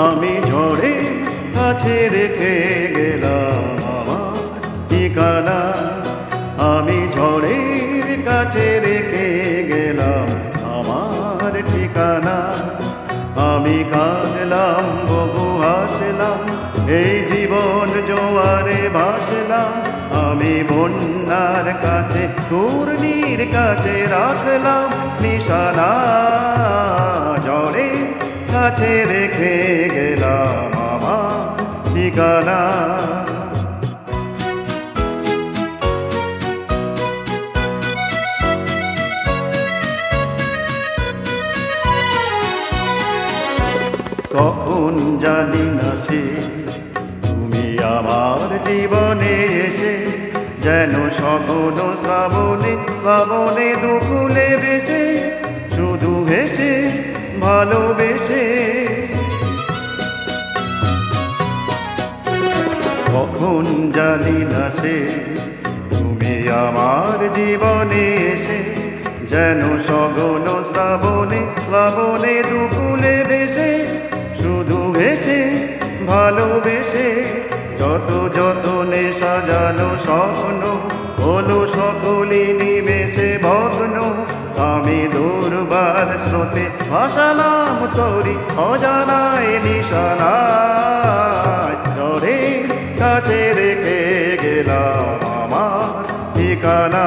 আমি ঝড়ে কাছে রেখে গেলাম আমার ঠিকানা। আমি ঝড়ের কাছে রেখে গেলাম আমার ঠিকানা। আমি কাঁদলাম বহু হাসলাম, এই জীবন জোয়ারে ভাসলাম। আমি বন্যার কাছে ঘূর্ণির কাছে রাখলাম নিশানা। ঝড়ে কাছে রেখে গেলাম আমার ঠিকানা। কখন জানি না সে তুমি আমার জীবনে এসে, যেন সঘন শ্রাবণে শ্রাবণে দুকুলে ভেসে, শুধু ভেসে ভালোবেসে। কখন জানি না সে তুমি আমার জীবনে এসে, যেন সঘন শ্রাবণে শ্রাবণে দুকুলে ভেসে, শুধু ভেসে ভালোবেসে। যত যতনে সাজানো স্বপ্ন হলো সকলে নিমেষে ভগ্ন। আমি দুর্বার স্রোতে ভাসালাম তোরি অজানায় নিশানা। ঝড়ের কাছে রেখে গেলাম আমার ঠিকানা।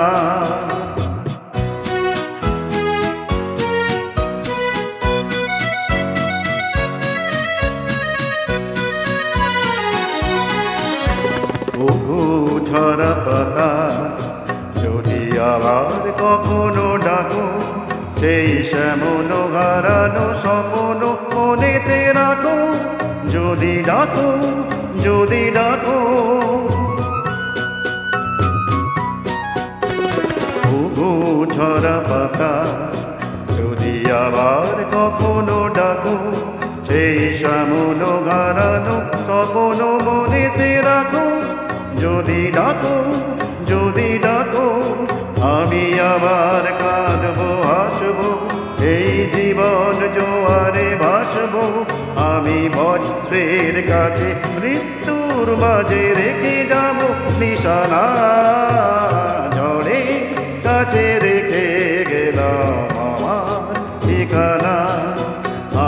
বহু ঝরা পাতা যদি আবার কখনো ডাকো, সেই শ্যামল হারানো স্বপ্ন মনেতে রাখো। যদি ডাকো, যদি ডাকো। বহু ঝরা পাতা যদি আবার কখনো ডাকো, সেই শ্যামল হারানো স্বপ্ন মনেতে রাখো। যদি ডাকো, যদি ডাকো। আমি আবার কাঁদবো হাসবো, এই জীবন জোয়ারে ভাসবো। আমি বজ্রের কাছে মৃত্যুর মাঝে রেখে যাব নিশানা। ঝড়ে কাছে রেখে গেলাম আমার ঠিকানা।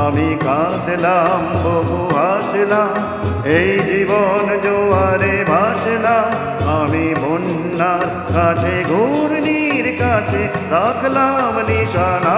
আমি কাঁদলাম বহু হাসলাম, এই জীবন জোয়ারে ভাসলাম। আমি বন্যার কাছে ঘূর্ণির কাছে রাখলাম নিশানা।